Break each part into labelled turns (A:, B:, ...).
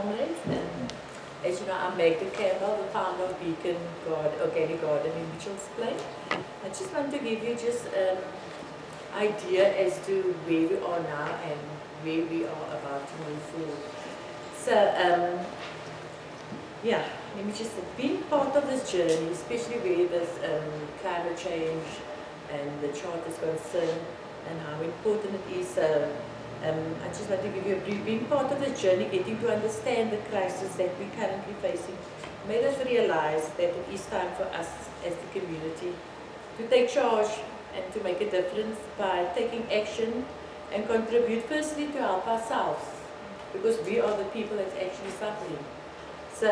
A: comrades. And as you know, I'm Magda Campbell, the founder of Beacon Organic Garden in Mitchell's Plain. I just want to give you just an idea as to where we are now and where we are about to move forward. So, yeah, let me just being part of this journey, especially where this climate change and the chart is concerned and how important it is. I just want to give you a brief, being part of this journey, getting to understand the crisis that we're currently facing, made us realize that it is time for us as the community to take charge and to make a difference by taking action and contribute firstly to help ourselves, because we are the people that's actually suffering. So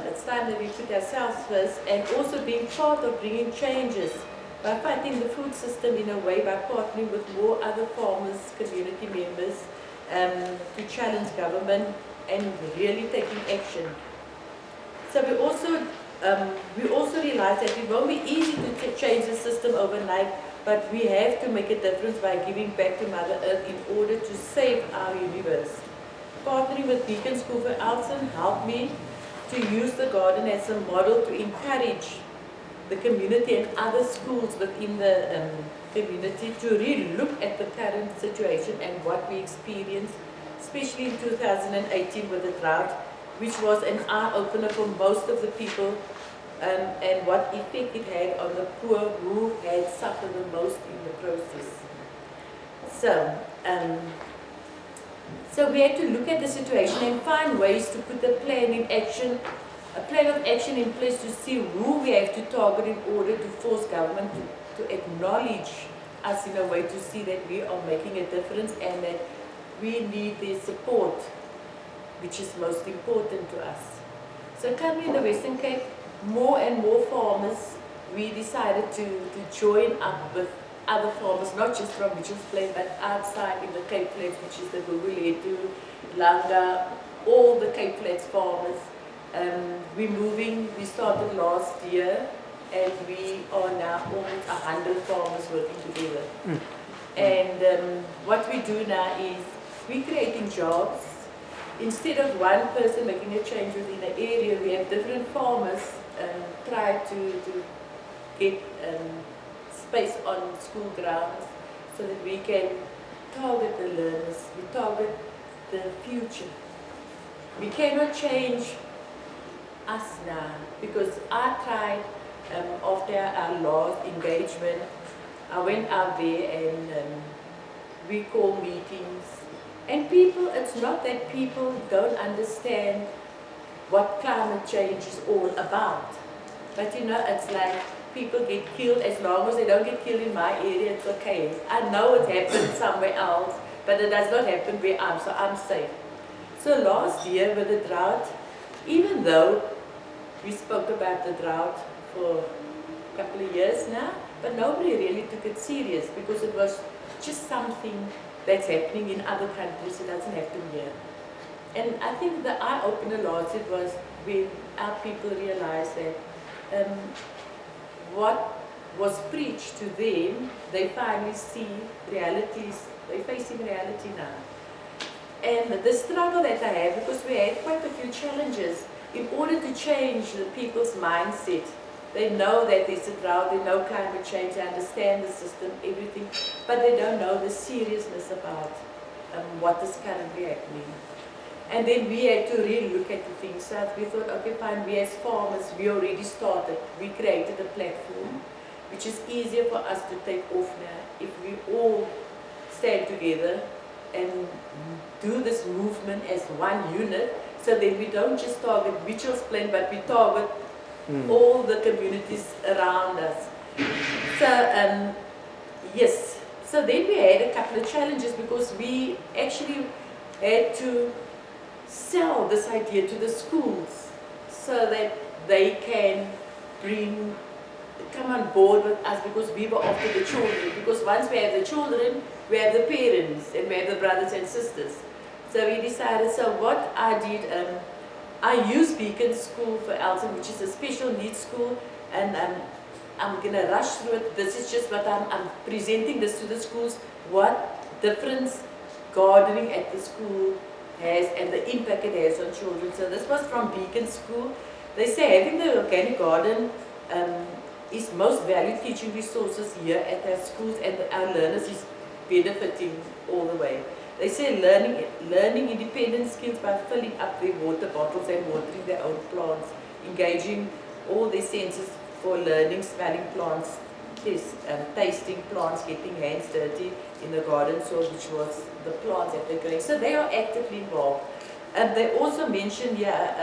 A: it's time that we put ourselves first, and also being part of bringing changes by fighting the food system in a way, by partnering with more other farmers, community members, to challenge government and really taking action. So we also realize that it won't be easy to change the system overnight, but we have to make a difference by giving back to Mother Earth in order to save our universe. Partnering with Beacon School for Elton helped me to use the garden as a model to encourage the community and other schools within the community to really look at the current situation and what we experienced, especially in 2018 with the drought, which was an eye-opener for most of the people, and what effect it had on the poor who had suffered the most in the process. So we had to look at the situation and find ways to put a plan in action, a plan of action in place to see who we have to target in order to force government to acknowledge us in a way to see that we are making a difference and that we need their support, which is most important to us. So currently in the Western Cape, more and more farmers, we decided to join up with other farmers, not just from Mitchell's Plain, but outside in the Cape Flats, which is the Guguletu, Langa, all the Cape Flats farmers. We started last year, and we are now almost 100 farmers working together. And what we do now is we're creating jobs. Instead of one person making a change within an area, we have different farmers try to get space on school grounds so that we can target the learners, we target the future. We cannot change us now, because I tried, after our last engagement, I went out there and we call meetings. And people, it's not that people don't understand what climate change is all about. But you know, it's like people get killed, as long as they don't get killed in my area, it's okay. I know it happened somewhere else, but it does not happen where I am, so I'm safe. So last year with the drought, even though we spoke about the drought for a couple of years now, but nobody really took it serious because it was just something that's happening in other countries. It doesn't happen here. And I think the eye-opener last year was when our people realized that what was preached to them, they finally see realities, they're facing reality now. And the struggle that I have, because we had quite a few challenges, in order to change the people's mindset. They know that there's a drought, they know climate change, they understand the system, everything, but they don't know the seriousness about what is currently happening. And then we had to really look at the things. So we thought, okay, fine, we as farmers, we already started. We created a platform, which is easier for us to take off now if we all stand together and do this movement as one unit, so that we don't just target Mitchell's Plain, but we target all the communities around us. So, yes. So then we had a couple of challenges, because we actually had to sell this idea to the schools so that they can come on board with us, because we were after the children. Because once we have the children, we have the parents, and we have the brothers and sisters. So we decided, so what I did, I used Beacon School for Elton, which is a special needs school, and I'm going to rush through it. This is just what I'm presenting this to the schools, what difference gardening at the school has and the impact it has on children. So this was from Beacon School. They say having the organic garden is most valued teaching resources here at our schools, and our learners is benefiting all the way. They say learning independent skills by filling up their water bottles and watering their own plants, engaging all their senses for learning, smelling plants, tasting plants, getting hands dirty in the garden soil, which was the plants that they're growing. So they are actively involved. And they also mentioned here,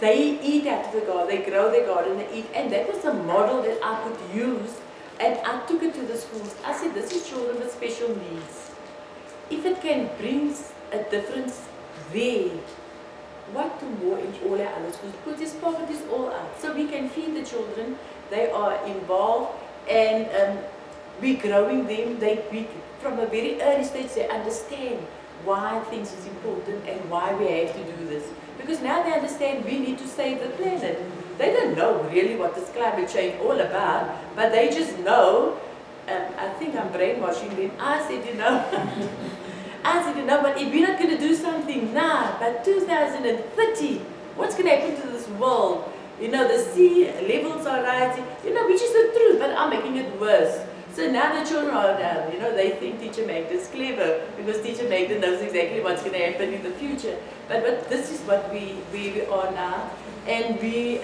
A: they eat out of the garden, they grow their garden, they eat, and that was a model that I could use, and I took it to the schools. I said, this is children with special needs. If it can bring a difference there, what to more in all our other schools? Because this poverty is all out. So we can feed the children, they are involved, and we're growing them. From a very early stage, they understand why things is important and why we have to do this. Because now they understand we need to save the planet. They don't know really what this climate change all about, but they just know. I think I'm brainwashing them. I said, but if we're not going to do something now, by 2030, what's going to happen to this world? The sea levels are rising, which is the truth, but I'm making it worse. So now the children are down, they think Teacher Magda is clever, because Teacher Magda knows exactly what's going to happen in the future. But this is what where we are now, and we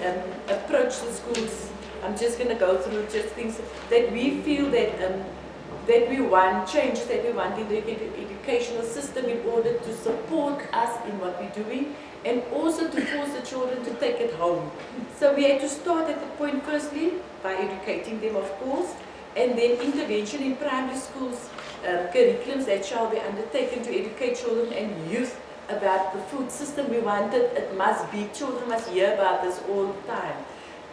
A: approach the schools. I'm just going to go through just things that we feel that we want, changes that we want in the educational system in order to support us in what we're doing, and also to force the children to take it home. So we had to start at the point, firstly, by educating them, of course, and then intervention in primary schools, curriculums that shall be undertaken to educate children and youth about the food system. We wanted, it must be, children must hear about this all the time.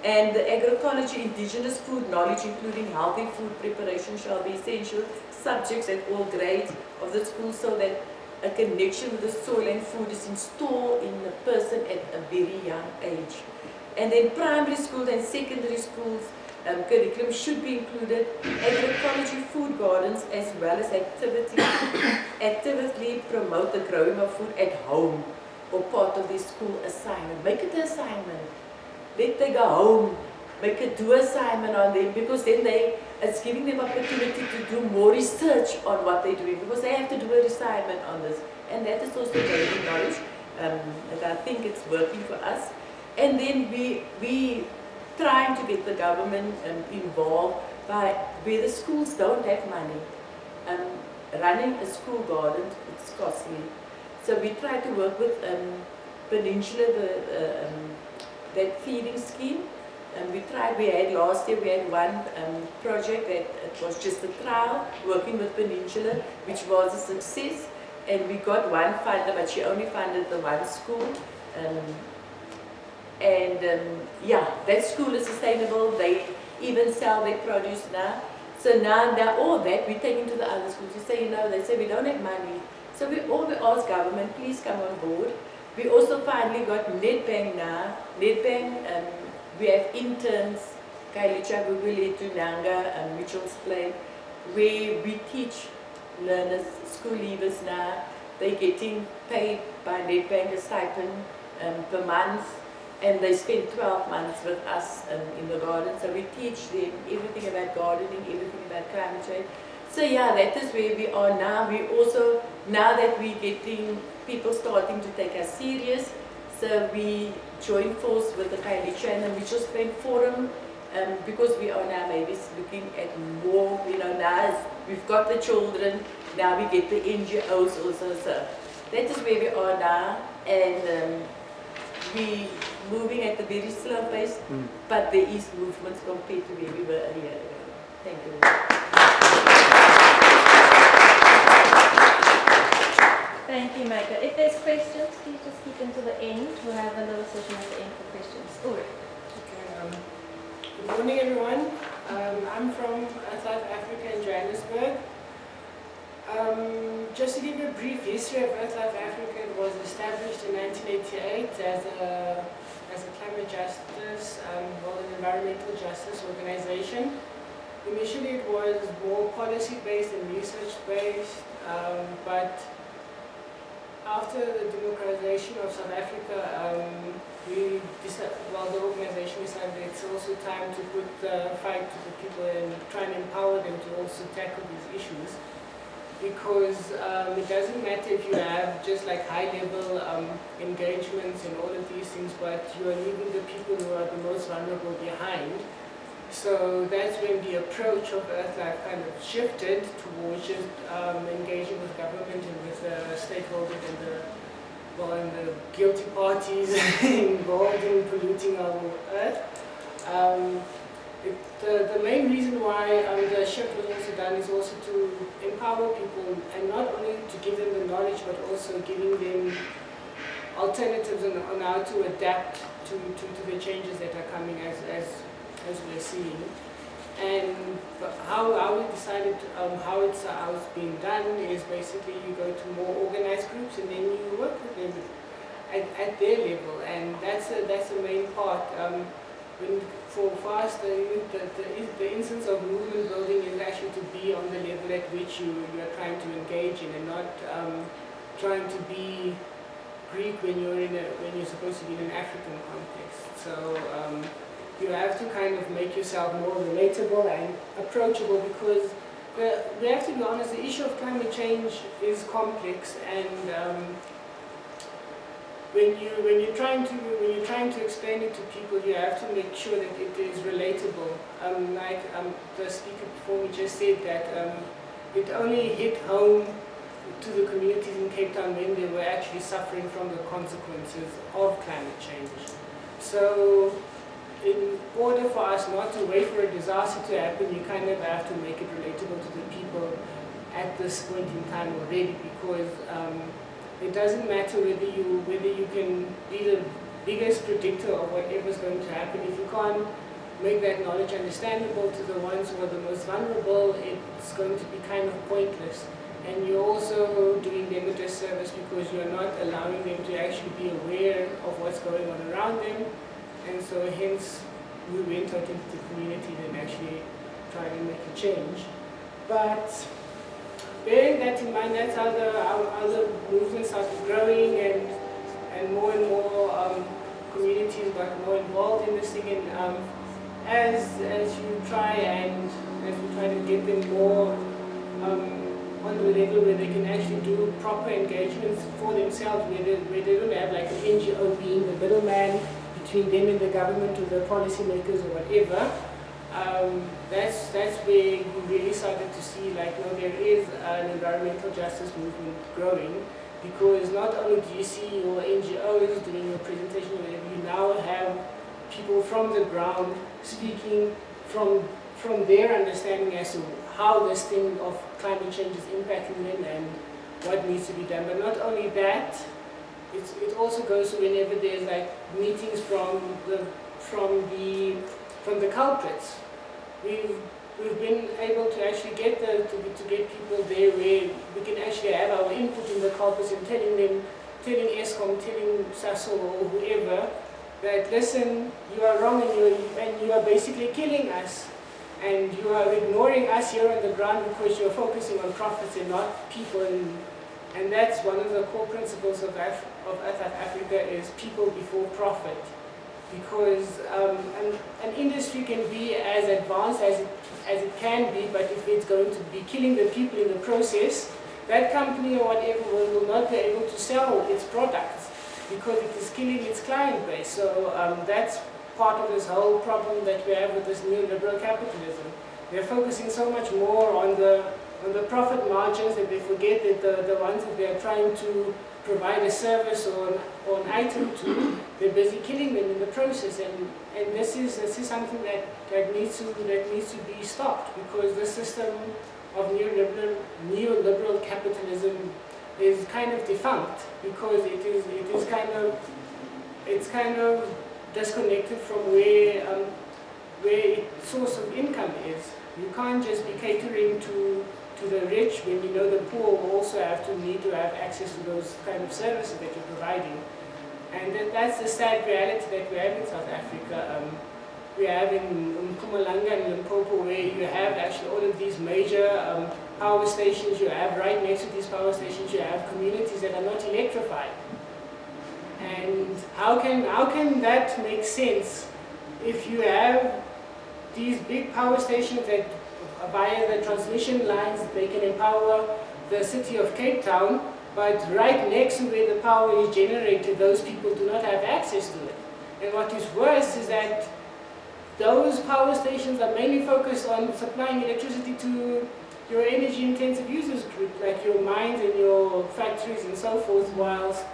A: And the agroecology, indigenous food knowledge, including healthy food preparation, shall be essential subjects at all grades of the school, so that a connection with the soil and food is installed in the person at a very young age. And then primary schools and secondary schools curriculum should be included agroecology food gardens, as well as actively promote the growing of food at home or part of the school assignment. Make it an assignment. Let they go home, make a do assignment on them, because then it's giving them opportunity to do more research on what they're doing, because they have to do an assignment on this. And that is also gaining knowledge, and I think it's working for us. And then we trying to get the government involved by where the schools don't have money. Running a school garden, it's costly. So we try to work with Peninsula, that feeding scheme. Last year we had one project that it was just a trial, working with Peninsula, which was a success. And we got one funder, but she only funded the one school. Yeah, that school is sustainable. They even sell their produce now. So now all that we're taking to the other schools. You say, they say we don't have money. So we ask government, please come on board. We also finally got Nedbank now. Nedbank, we have interns, Kailicha, Guguli, Tunanga, Mitchell's Plain, where we teach learners, school leavers now. They're getting paid by Nedbank a stipend per month. And they spend 12 months with us in the garden. So we teach them everything about gardening, everything about climate change. So yeah, that is where we are now. We also, now that we're getting people starting to take us serious, so we join force with the Kailicha and the Mitchell's Plain Forum, because we are now maybe looking at more, now we've got the children, now we get the NGOs also. So that is where we are now. And we moving at a very slow pace, but there is movements compared to where we were a year ago. Thank you.
B: Thank you, Magda. If there's questions, please just keep them to the end. We'll have a little session at the end for questions. Ulrich.
C: Okay, good morning, everyone. I'm from South Africa in Johannesburg. Just to give you a brief history of Earth Life Africa, it was established in 1988 as a climate justice, and environmental justice organization. Initially it was more policy-based and research-based, but after the democratization of South Africa, the organization decided it's also time to put the fight to the people and try and empower them to also tackle these issues. Because it doesn't matter if you have just like high-level engagements and all of these things, but you are leaving the people who are the most vulnerable behind. So that's when the approach of EarthLife kind of shifted towards just engaging with government and with stakeholders and the guilty parties involved in polluting our earth. The main reason why the shift was also done is also to empower people, and not only to give them the knowledge, but also giving them alternatives on how to adapt to the changes that are coming as we're seeing. And how we decided how it's being done is basically you go to more organized groups and then you work with them at their level, and that's the main part. For us, the instance of movement building is actually to be on the level at which you are trying to engage in, and not trying to be Greek when you're supposed to be in an African context. So you have to kind of make yourself more relatable and approachable, because we have to be honest, the issue of climate change is complex, and when you're trying to explain it to people, you have to make sure that it is relatable. Like the speaker before me just said that it only hit home to the communities in Cape Town when they were actually suffering from the consequences of climate change. So in order for us not to wait for a disaster to happen, you kind of have to make it relatable to the people at this point in time already, because it doesn't matter whether you can be the biggest predictor of whatever's going to happen. If you can't make that knowledge understandable to the ones who are the most vulnerable, it's going to be kind of pointless. And you're also doing them a disservice, because you're not allowing them to actually be aware of what's going on around them. And so hence we went out into the community and actually tried to make a change. But bearing that in mind, that's how the movement started growing, and more communities got more involved in this thing. And as you try to get them more on the level where they can actually do proper engagements for themselves, where they don't have like an NGO being the middleman between them and the government or the policymakers or whatever. That's where you really started to see, like, no, there is an environmental justice movement growing, because not only do you see your NGOs doing your presentation, but you now have people from the ground speaking from their understanding as to how this thing of climate change is impacting them and what needs to be done. But not only that, it also goes to whenever there's like meetings from the culprits. We've been able to actually get people there where we can actually have our input in the culprits and telling ESCOM, telling SASO or whoever that, listen, you are wrong, and you are basically killing us, and you are ignoring us here on the ground because you're focusing on profits and not people. And that's one of the core principles of South Africa, is people before profit. Because an industry can be as advanced as it can be, but if it's going to be killing the people in the process, that company or whatever will not be able to sell its products, because it is killing its client base. So that's part of this whole problem that we have with this neoliberal capitalism. They're focusing so much more on the profit margins that they forget that the ones that they're trying to provide a service or an item to, they're busy killing them in the process. And this is something that needs to be stopped, because the system of neoliberal capitalism is kind of defunct, because it's kind of disconnected from where its source of income is. You can't just be catering to the rich when you know the poor will also need to have access to those kind of services that you're providing. And that's the sad reality that we have in South Africa. We have in Mpumalanga and Limpopo, where you have actually all of these major power stations you have, right next to these power stations you have communities that are not electrified. And how can that make sense if you have these big power stations that via the transmission lines they can empower the city of Cape Town, but right next to where the power is generated, those people do not have access to it. And what is worse is that those power stations are mainly focused on supplying electricity to your energy intensive users group, like your mines and your factories and so forth, whilst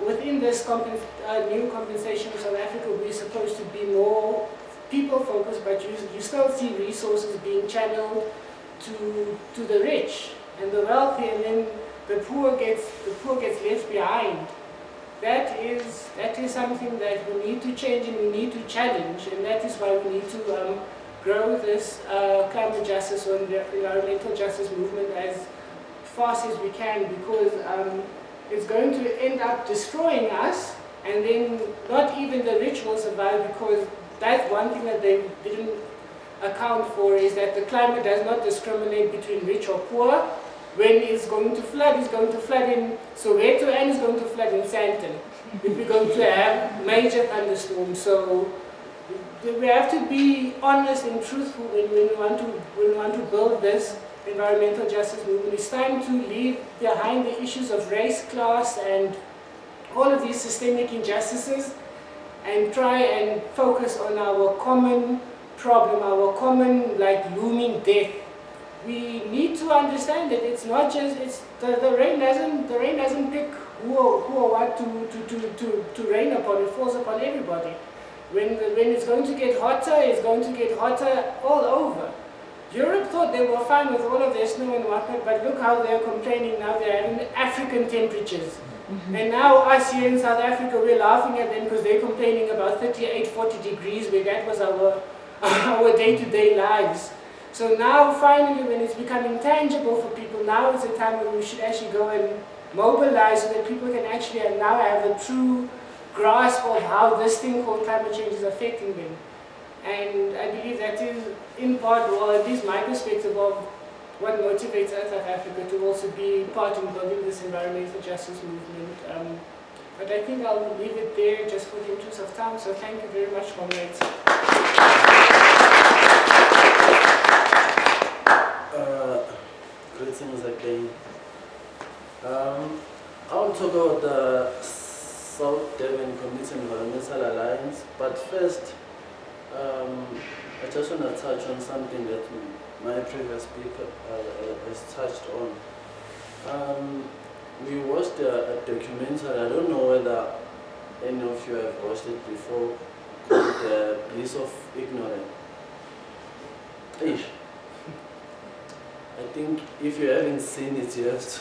C: within this new compensation of South Africa, we're supposed to be more people focused, but you still see resources being channeled to the rich and the wealthy, and then the poor gets left behind. That is something that we need to change and we need to challenge, and that is why we need to grow this climate justice or environmental justice movement as fast as we can, because it's going to end up destroying us, and then not even the rich will survive, because that's one thing that they didn't account for, is that the climate does not discriminate between rich or poor. When it's going to flood in Soweto and it's going to flood in Sandton if we're going to have major thunderstorms. So we have to be honest and truthful when we want to build this environmental justice movement. It's time to leave behind the issues of race, class, and all of these systemic injustices, and try and focus on our common problem, our common looming death. We need to understand that it's not just the rain doesn't pick who or what to rain upon. It falls upon everybody. When it's going to get hotter, it's going to get hotter all over. Europe thought they were fine with all of their snow and whatnot, but look how they're complaining now. They're having African temperatures. And now us here in South Africa, we're laughing at them because they're complaining about 38, 40 degrees, where that was our day-to-day lives. So now finally, when it's becoming tangible for people, now is the time when we should actually go and mobilize so that people can actually now have a true grasp of how this thing called climate change is affecting them. And I believe that is in part, or at least my perspective of what motivates us South Africa to also be part in building this environmental justice movement. But I think I'll leave it there just for the interest of time. So thank you very much, comrades.
D: Greetings again. I will talk about the South Durban Community Environmental Alliance, but first I just want to touch on something that my previous speaker has touched on. We watched a documentary, I don't know whether any of you have watched it before, called The Bliss of Ignorance. Ish. I think if you haven't seen it, you have to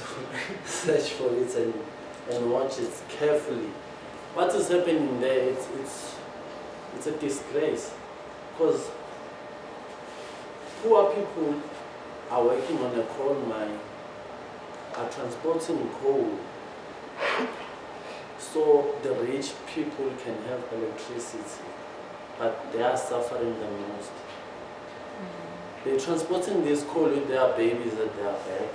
D: search for it and watch it carefully. What is happening there, it's a disgrace, because poor people are working on a coal mine, are transporting coal, so the rich people can have electricity, but they are suffering the most. They're transporting this coal with their babies at their back,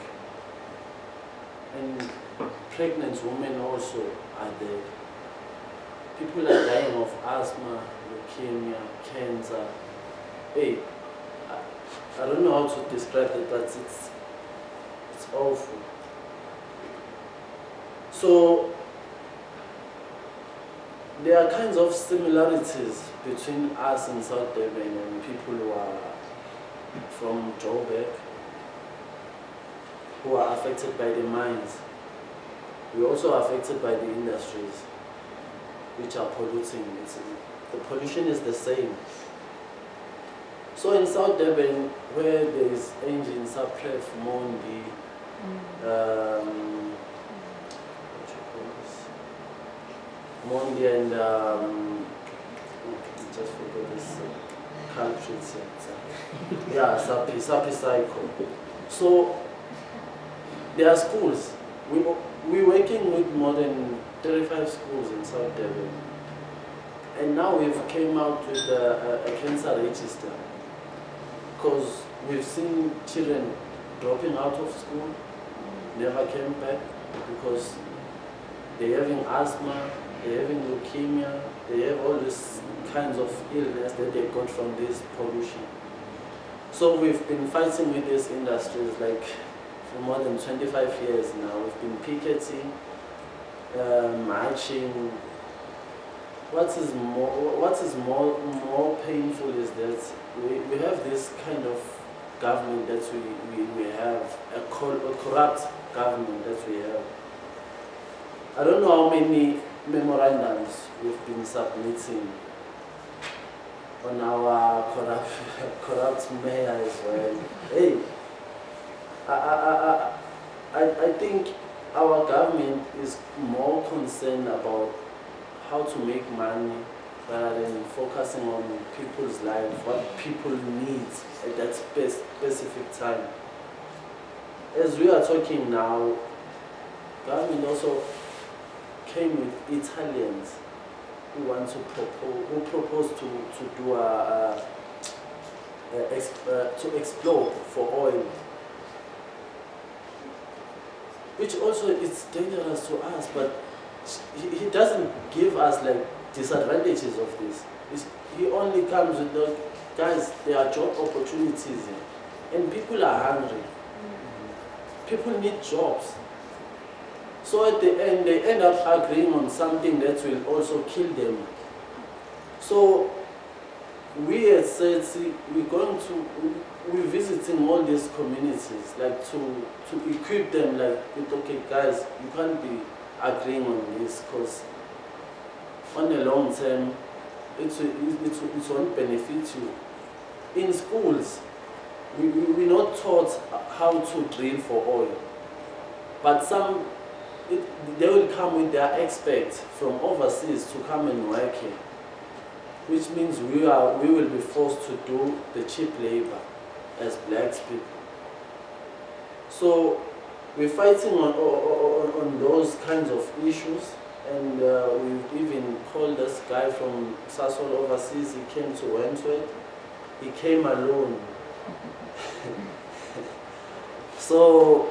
D: and pregnant women also are there. People are dying of asthma, leukemia, cancer. Hey, I don't know how to describe it, but it's awful. So there are kinds of similarities between us in South Durban and people who are from Joburg, who are affected by the mines. We're also affected by the industries which are polluting. The pollution is the same. So in South Durban, where there is engine, Sapref, Mondi, Mondi and just forgot this countries. Yeah, Sapi Cycle. So there are schools. We're working with more than 35 schools in South Durban. And now we've came out with a cancer register, because we've seen children dropping out of school, never came back because they're having asthma, they're having leukemia, they have all these kinds of illness that they got from this pollution. So we've been fighting with these industries like for more than 25 years now. We've been picketing, marching. What is more painful is that we have this kind of government that we have, a corrupt government that we have. I don't know how many memorandums we've been submitting on our corrupt mayor as well. Hey, I think our government is more concerned about how to make money rather than focusing on people's lives, what people need at that specific time. As we are talking now, government also came with Italians who want to propose to do to explore for oil, which also is dangerous to us. But he doesn't give us like disadvantages of this. He only comes with the guys. There are job opportunities here, and people are hungry. People need jobs. So at the end, they end up agreeing on something that will also kill them. So we at SETSI, we're visiting all these communities, like to equip them, like, with, okay guys, you can't be agreeing on this, because on the long term, it won't benefit you. In schools, we're not taught how to drill for oil, but they will come with their experts from overseas to come and work here, which means we will be forced to do the cheap labor as black people. So we're fighting on those kinds of issues, and we've even called this guy from Sasol overseas. He came to Wentworth. He came alone. So,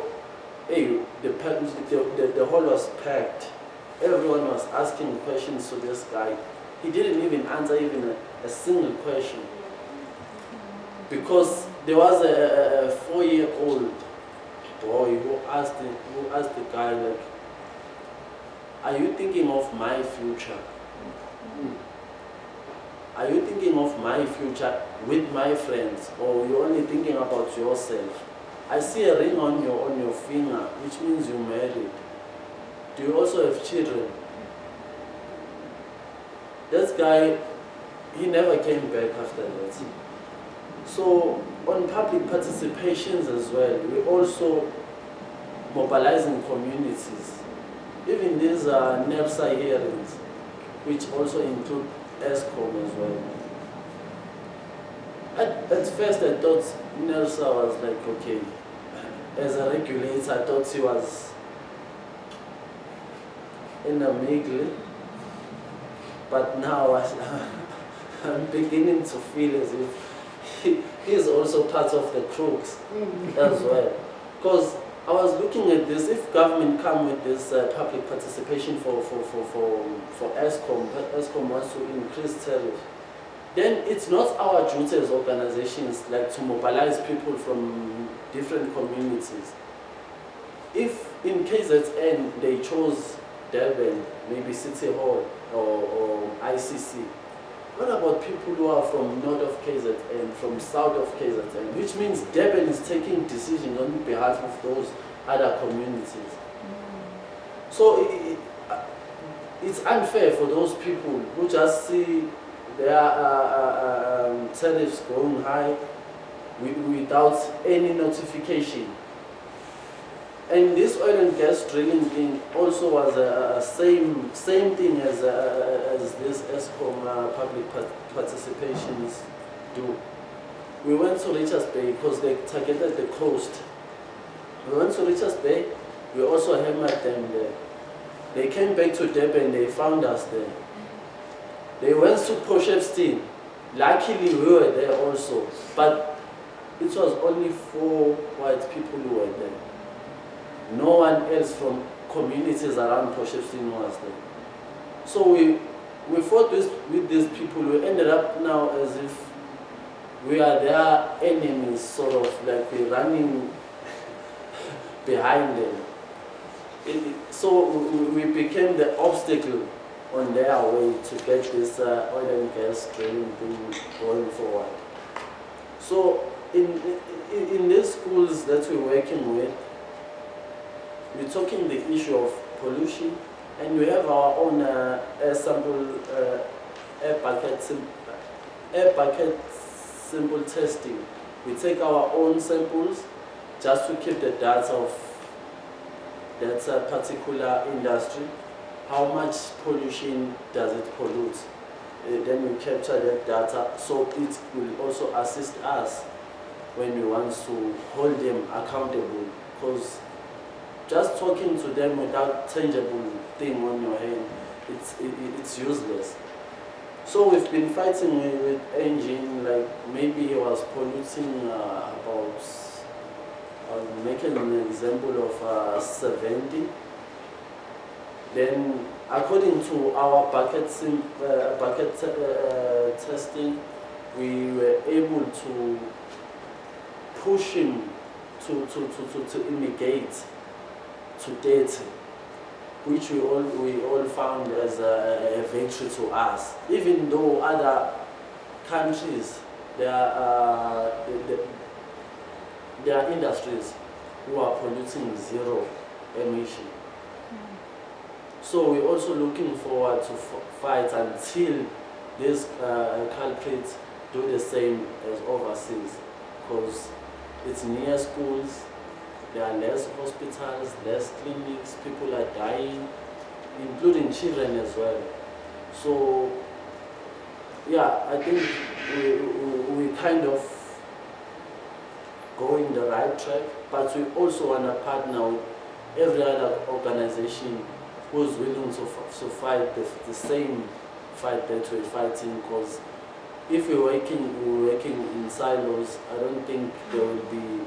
D: hey, the hall was packed. Everyone was asking questions to this guy. He didn't even answer even a single question, because there was a 4-year-old boy who asked the guy, like, are you thinking of my future? Are you thinking of my future with my friends, or you're only thinking about yourself? I see a ring on your finger, which means you're married. Do you also have children? This guy, he never came back after that. So on public participations as well, we're also mobilizing communities. Even these NERSA hearings, which also include ESCOM as well. At first I thought NERSA was like, okay, as a regulator I thought he was in a middle, but now I'm beginning to feel as if he's also part of the crooks as well. Because I was looking at this, if government come with this public participation for ESCOM, ESCOM wants to increase tariff, then it's not our duty as organizations like to mobilize people from different communities. If in KZN they chose Durban, maybe City Hall or ICC, what about people who are from north of KZN, from south of KZN, which means Durban is taking decisions on behalf of those other communities. So it's unfair for those people who just see their tariffs going high without any notification. And this oil and gas drilling thing also was a same thing as this ESCOM public participations do. We went to Richards Bay because they targeted the coast. We went to Richards Bay, we also hammered them there. They came back to Durban, they found us there. They went to Potchefstroom. Luckily we were there also, but it was only 4 white people who were there. No one else from communities around Potchefstroom was there. So we fought with these people. We ended up now as if we are their enemies, sort of like we're running behind them. So we became the obstacle on their way to get this oil and gas drilling thing going forward. So in these schools that we're working with, we're talking the issue of pollution, and we have our own air bucket sample testing. We take our own samples just to keep the data of that particular industry. How much pollution does it pollute? Then we capture that data, so it will also assist us when we want to hold them accountable, because just talking to them without tangible thing on your hand, it's useless. So we've been fighting with engine, like maybe he was polluting about, I'll make an example of 70. Then according to our bucket testing, we were able to push him to mitigate to 30, which we all found as a victory to us. Even though other countries, there are industries who are polluting 0 emission. So we're also looking forward to fight until these culprits do the same as overseas, because it's near schools, there are less hospitals, less clinics, people are dying, including children as well. So yeah, I think we kind of go in the right track, but we also want to partner with every other organization who's willing to fight the same fight that we're fighting, because if we're working in silos, I don't think there will be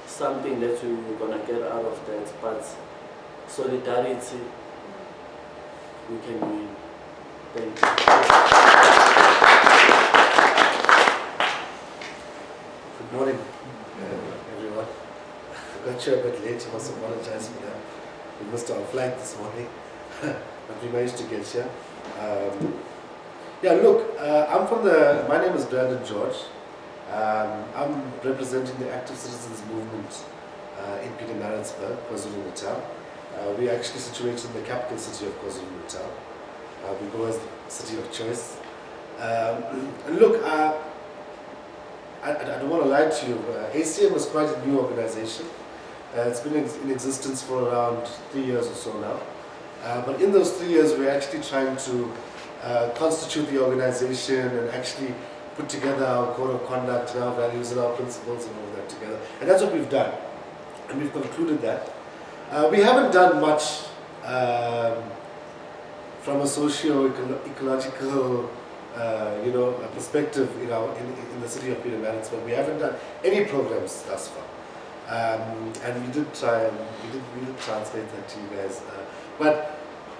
D: something that we're going to get out of that, but solidarity, we can win. Thank you.
E: Good morning, everyone. I got you a bit late, I must apologize for that. We missed our flight this morning, but we managed to get here. Yeah, look, my name is Brandon George. I'm representing the Active Citizens Movement in Pietermaritzburg, KwaZulu-Natal. We're actually situated in the capital city of KwaZulu-Natal. We go as the city of choice. And look, I don't want to lie to you. ACM is quite a new organization. It's been in existence for around 3 years or so now. But in those 3 years, we're actually trying to constitute the organization and actually put together our code of conduct and our values and our principles and all that together. And that's what we've done. And we've concluded that. We haven't done much from a socio-ecological perspective in the city of Pietermaritzburg. We haven't done any programs thus far. And we did try and we did translate that to you guys. But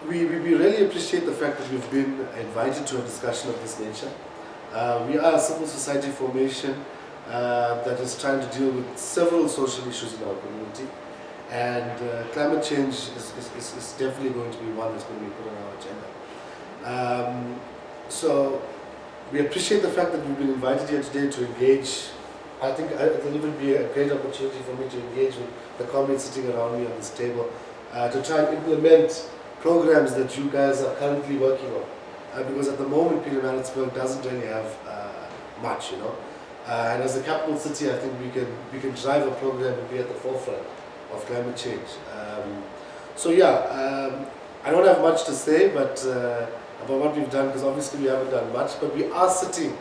E: we really appreciate the fact that we've been invited to a discussion of this nature. We are a civil society formation that is trying to deal with several social issues in our community, and climate change is definitely going to be one that's going to be put on our agenda. So we appreciate the fact that we've been invited here today to engage. I think it will even be a great opportunity for me to engage with the comrades sitting around me on this table to try and implement programs that you guys are currently working on. Because at the moment, Pietermaritzburg doesn't really have much, and as a capital city, I think we can drive a program and be at the forefront of climate change. I don't have much to say, but about what we've done, because obviously we haven't done much, but we are sitting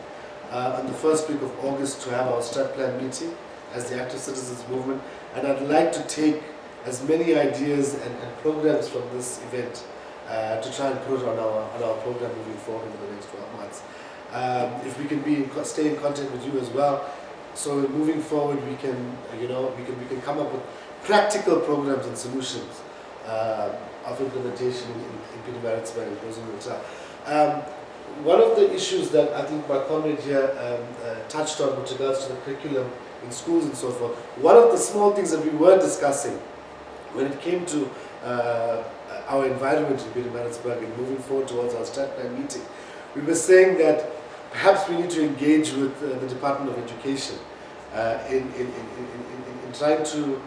E: on the first week of August to have our strat plan meeting as the Active Citizens Movement, and I'd like to take as many ideas and programs from this event to try and put it on our program moving forward in the next 12 months. If we can stay in contact with you as well, So moving forward, we can, we can come up with practical programs and solutions of implementation in Pietermaritzburg and KwaZulu-Natal. One of the issues that I think my comrade here touched on with regards to the curriculum in schools and so forth, one of the small things that we were discussing when it came to our environment in Pietermaritzburg and moving forward towards our Stratplan meeting, we were saying that perhaps we need to engage with the Department of Education in trying to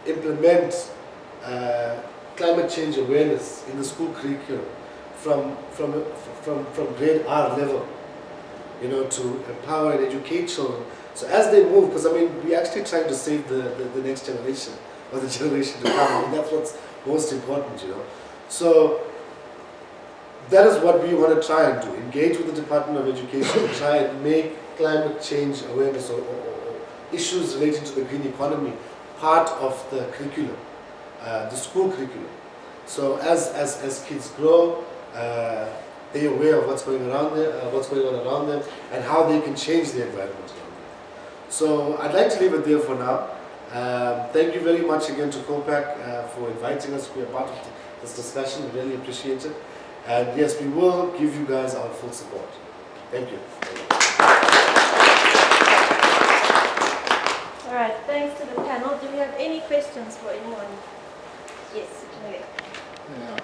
E: implement climate change awareness in the school curriculum from grade R level, to empower and educate children. So as they move, because we're actually trying to save the next generation or the generation to come, and that's what's most important, So that is what we want to try and do, engage with the Department of Education, try and make climate change awareness or issues relating to the green economy part of the curriculum, the school curriculum. So as kids grow, they're aware of what's going on around them, and how they can change the environment around them. So I'd like to leave it there for now. Thank you very much again to COPAC for inviting us to be a part of this discussion. We really appreciate it. And yes, we will give you guys our full support. Thank you.
B: All right, thanks to the panel. Do we have any questions for anyone? Yes, okay.
F: Yeah.